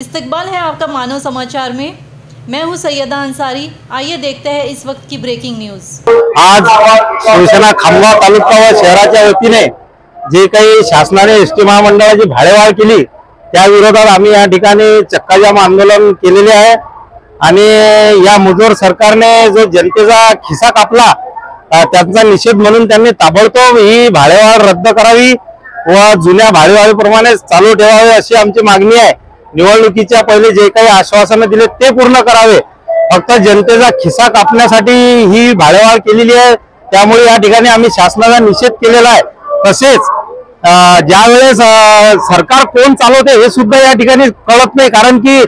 इस्तकबाल है आपका मानव समाचार में। मैं हूं सैयदा अंसारी। आइए देखते हैं इस वक्त की ब्रेकिंग न्यूज। आज शिवसेना खामगाव तालुका व शहराच्या वतीने जे काही शासनाने एसटी महामंडळाची भाडेवाढ केली त्या विरोधात आम्ही या ठिकाणी चक्काजाम आंदोलन केलेले आहे आणि या मजूर सरकारने जो जनतेचा खिसा कापला त्याचा निषेध म्हणून त्यांनी ताबडतोब ही भाडेवाढ रद्द करावी व जुन्या भाडेवाढीप्रमाणे चालू ठेवावे अशी आमची मागणी आहे। निवडणुकीच्या पहिले जे काही आश्वासन दिले ते पूर्ण करावे। फक्त जनतेचा खिसा कापण्यासाठी ही भाडेवाढ केलेली आहे, त्यामुळे या ठिकाणी आम्ही शासनाचा निषेध केलेला आहे। तसेच ज्या वेळेस सरकार कोण चालवते हे सुद्धा या ठिकाणी कळत नाही, कारण की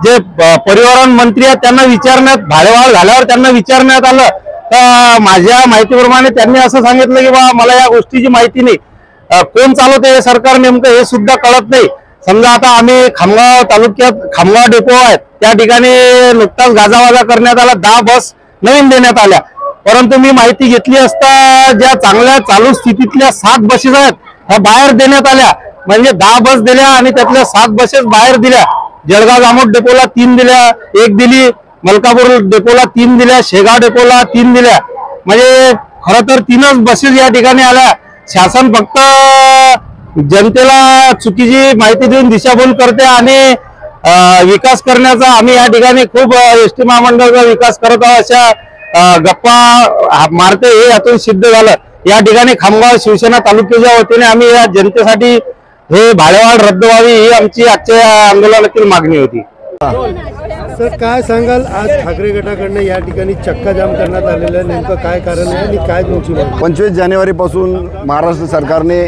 जे परिवहन मंत्री आहेत त्यांना विचारण्यात भाडेवाढ झाल्यावर त्यांना विचारण्यात आलं तर माझ्या माहितीप्रमाणे त्यांनी असं सांगितलं की बा मला या गोष्टीची माहिती नाही, कोण चालवते हे सरकार नेमकं हे सुद्धा कळत नाही। समजा आता आम्ही खामगाव तालुक्यात खामगाव डेपो आहेत त्या ठिकाणी नुकताच गाजावाजा करण्यात आला, 10 बस नवीन देण्यात आल्या, परंतु मी माहिती घेतली असता ज्या चांगल्या चालू स्थितीतल्या 7 बसेस आहेत ह्या बाहेर देण्यात आल्या। म्हणजे 10 बस दिल्या आणि त्यातल्या 7 बसेस बाहेर दिल्या। जळगाव जामोद डेपोला 3 दिल्या, 1 दिली, मलकापूर डेपोला 3 दिल्या, शेगाव डेपोला 3 दिल्या, म्हणजे खरं तर 3च बसेस या ठिकाणी आल्या। शासन फक्त जनतेला चुकीची माहिती देऊन दिशाभूल करते आणि विकास करण्याचा आम्ही या ठिकाणी खूप एसटी महामंडळाचा विकास करत आहोत अशा गप्पा मारते हे यातून सिद्ध झालं। या ठिकाणी खामगाव शिवसेना तालुक्याच्या वतीने आम्ही या जनतेसाठी हे भाडेवाढ रद्द व्हावी ही आमची आजच्या आंदोलनातील मागणी होती। सर काय सांगाल, आज ठाकरे गटाकडून या ठिकाणी चक्काजाम करण्यात आलेलं नेमकं काय कारण आहे आणि काय तुमची मागणी? 25 जानेवारीपासून महाराष्ट्र सरकारने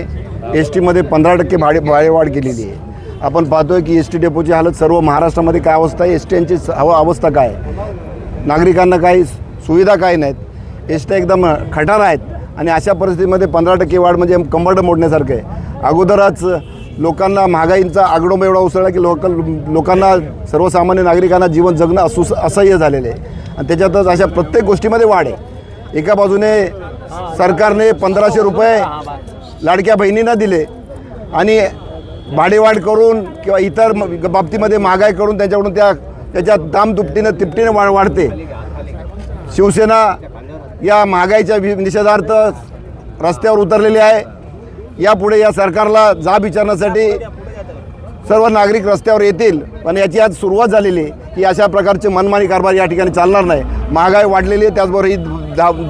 एसटी मध्ये 15% भाडेवाढ केलेली आहे। आपण पाहतोय की एसटी डेपोची हालत सर्व महाराष्ट्रामध्ये काय अवस्था आहे, एसटीची अवस्था काय आहे, नागरिकांना काही सुविधा काय नाहीत, एसटी एकदम खटारा आहेत आणि अशा परिस्थितीमध्ये 15% वाढ म्हणजे कंबरड मोडण्यासारखं आहे। अगोदरच लोकांना महागाईचा आगडोंब एवढा उसळला की लोकांना सर्वसामान्य नागरिकांना जीवन जगणं असह्य झालेलं आहे आणि त्याच्यातच अशा प्रत्येक गोष्टीमध्ये वाढ आहे। एका बाजूने सरकारने 1500 रुपये लाडक्या बहिणींना दिले आणि भाडेवाढ करून किंवा इतर बाबतीमध्ये महागाई करून त्यांच्याकडून त्याच्या दाम तिपटीने वाढते। शिवसेना या महागाईच्या निषेधार्थ रस्त्यावर उतरलेली आहे। यापुढे या सरकारला जाब विचारण्यासाठी सर्व नागरिक रस्त्यावर येतील, पण याची आज सुरुवात झालेली आहे की अशा प्रकारचे मनमानी कारभार या ठिकाणी चालणार नाही। महागाई वाढलेली आहे, त्याचबरोबर ही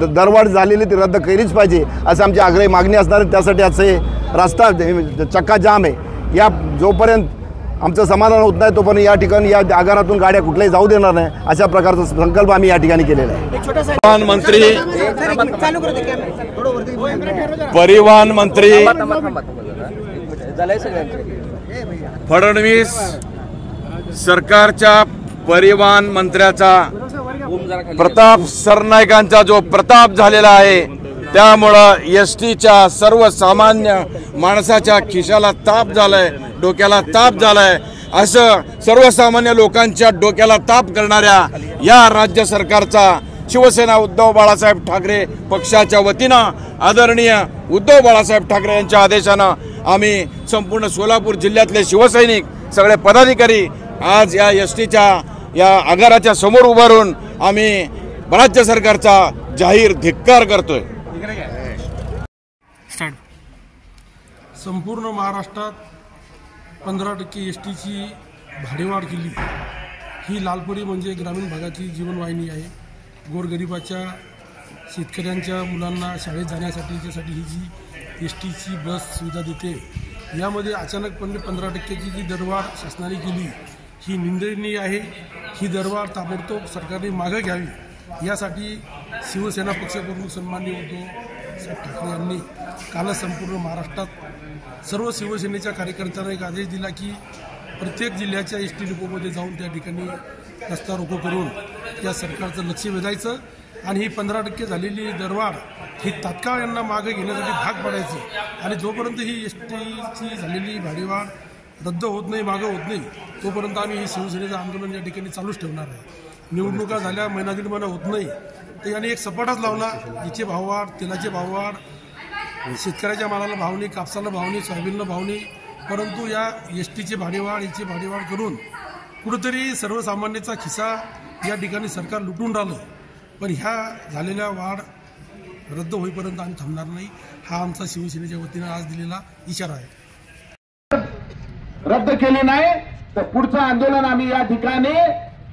दरवाढ झालेली ती रद्द केलीच पाहिजे असं आमची आग्रही मागणी असणार आहे। त्यासाठी आज हे रस्ता चक्का जाम आहे। या जोपर्यंत आमचं समाधान होत नाही तोपर्यंत या ठिकाणी या आगारातून गाड्या कुठल्याही जाऊ देणार नाही अशा प्रकारचा संकल्प आम्ही या ठिकाणी केलेला आहे। परिवहन मंत्री फडणवीस सरकारच्या परिवहन मंत्र्याचा प्रताप सरनाईकांचा जो प्रताप झालेला आहे त्यामुळं एसटीच्या सर्वसामान्य माणसाच्या खिशाला ताप झालाय, डोक्याला ताप झालाय। असं सर्वसामान्य लोकांच्या डोक्याला ताप करणाऱ्या या राज्य सरकारचा शिवसेना उद्धव बाळासाहेब ठाकरे पक्षाच्या वतीनं आदरणीय उद्धव बाळासाहेब ठाकरे यांच्या आदेशानं आम्ही संपूर्ण सोलापूर जिल्ह्यातले शिवसैनिक सगळे पदाधिकारी आज या एसटीच्या या आगाराच्या समोर उभारून आम्ही राज्य सरकारचा जाहीर धिक्कार करतोय। संपूर्ण महाराष्ट्रात 15% एसटीची भाडेवाढ केली। ही लालपरी म्हणजे ग्रामीण भागाची जीवनवाहिनी आहे। गोरगरिबाच्या शेतकऱ्यांच्या मुलांना शाळेत जाण्यासाठी ही जी एसटीची बस सुविधा देते, यामध्ये अचानकपणे 15%ची जी दरवाढ शासनाने केली ही निंदनीय आहे। ही दरवाढ ताबडतोब सरकारने मागे घ्यावी यासाठी शिवसेना पक्षप्रमुख सन्माननीय उद्धव साहेब ठाकरे यांनी कालच संपूर्ण महाराष्ट्रात सर्व शिवसेनेच्या कार्यकर्त्यांना एक आदेश दिला की प्रत्येक जिल्ह्याच्या एसटी डिपोमध्ये जाऊन त्या ठिकाणी रस्ता रोको करून या सरकारचं लक्ष वेधायचं आणि ही 15% झालेली दरवाढ ही तात्काळ यांना मागे घेण्यासाठी भाग पडायची आणि जोपर्यंत ही एसटीची झालेली भाडेवाढ रद्द होत नाही, मागं होत नाही, तोपर्यंत आम्ही ही शिवसेनेचं आंदोलन या ठिकाणी चालूच ठेवणार आहे। निवडणुका झाल्या महिना दीड महिना होत नाही तर यांनी एक सपाटाच लावला, याचे भाववाढ, तेलाचे भाववाढ, शेतकऱ्याच्या मालाला भाव नाही, कापसाला भाव नाही, सोयाबीनला भाव नाही, परंतु या एसटीची भाडेवाढ, याची भाडेवाढ करून कुठेतरी सर्वसामान्याचा खिसा या ठिकाणी सरकार लुटून राहिलं. पण ह्या झालेल्या वाढ रद्द होईपर्यंत आम्ही थांबणार नाही, हा आमचा शिवसेनेच्या वतीनं आज दिलेला इशारा आहे. रद्द केली नाही तर पुढचं आंदोलन आम्ही या ठिकाणी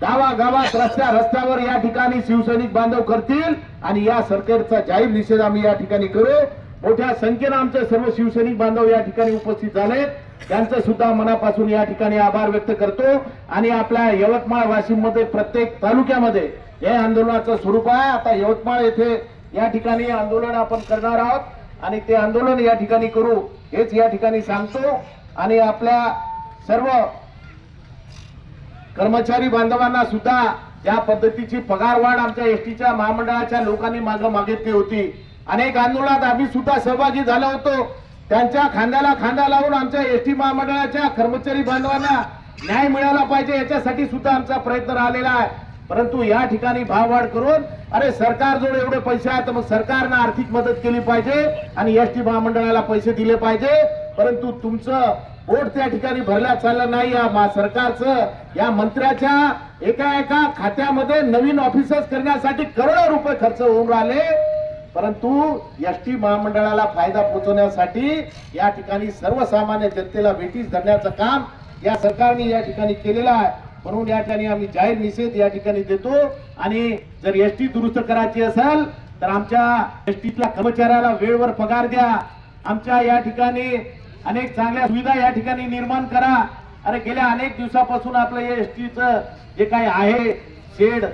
गावागावात रस्त्यावर या ठिकाणी शिवसैनिक बांधव करतील आणि या सरकारचा जाहीर निषेध आम्ही या ठिकाणी करू. मोठ्या संख्येनं आमचे सर्व शिवसैनिक बांधव या ठिकाणी उपस्थित झाले, त्यांचं सुद्धा मनापासून या ठिकाणी आभार व्यक्त करतो. आणि आपल्या यवतमाळ वाशिम मध्ये प्रत्येक तालुक्यामध्ये हे आंदोलनाचं स्वरूप आहे. आता यवतमाळ येथे या ठिकाणी आंदोलन आपण करणार आहोत आणि ते आंदोलन या ठिकाणी करू हेच या ठिकाणी सांगतो. आणि आपल्या सर्व कर्मचारी बांधवांना सुद्धा ज्या पद्धतीची पगारवाढ आमच्या एसटीच्या महामंडळाच्या लोकांनी मागितली होती, अनेक आंदोलनात आम्ही सुद्धा सहभागी झालो होतो. त्यांच्या खांद्याला खांदा लावून आमच्या एसटी महामंडळाच्या कर्मचारी बांधवांना न्याय मिळाला पाहिजे याच्यासाठी सुद्धा आमचा प्रयत्न राहिलेला आहे. परंतु या ठिकाणी भाववाढ करून अरे सरकारजवळ एवढे पैसे आहेत तर मग सरकारनं आर्थिक मदत केली पाहिजे आणि एसटी महामंडळाला पैसे दिले पाहिजे. परंतु तुमचं पोट त्या ठिकाणी भरल्या चाललं नाही. या सरकारचं या मंत्र्याच्या एका खात्यामध्ये नवीन ऑफिसर्स करण्यासाठी करोडो रुपये खर्च होऊन राहिले, परंतु एसटी महामंडळाला फायदा पोहोचवण्यासाठी या ठिकाणी सर्वसामान्य जनतेला वेठीस धरण्याचं काम या सरकारने या ठिकाणी केलेलं आहे. म्हणून या ठिकाणी आम्ही जाहीर निषेध या ठिकाणी देतो. आणि जर एसटी दुरुस्त करायची असेल तर आमच्या एसटीतल्या कर्मचाऱ्याला वेळेवर पगार द्या. आमच्या या ठिकाणी अनेक चांगल्या सुविधा या ठिकाणी निर्माण करा. अरे गेल्या अनेक दिवसापासून आपलं एसटीचं जे काही आहे शेड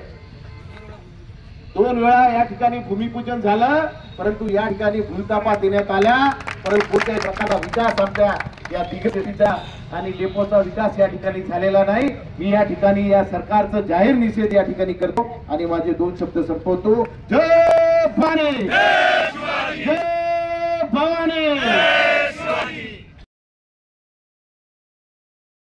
2 वेळा या ठिकाणी भूमिपूजन झालं, परंतु या ठिकाणी भूलतापा देण्यात आल्या. परंतु कोणत्याही प्रकारचा विकास आमच्या या दिग्गजच्या आणि डेपोचा विकास या ठिकाणी झालेला नाही. मी या ठिकाणी या सरकारचं जाहीर निषेध या ठिकाणी करतो आणि माझे 2 शब्द संपवतो. जय भारत.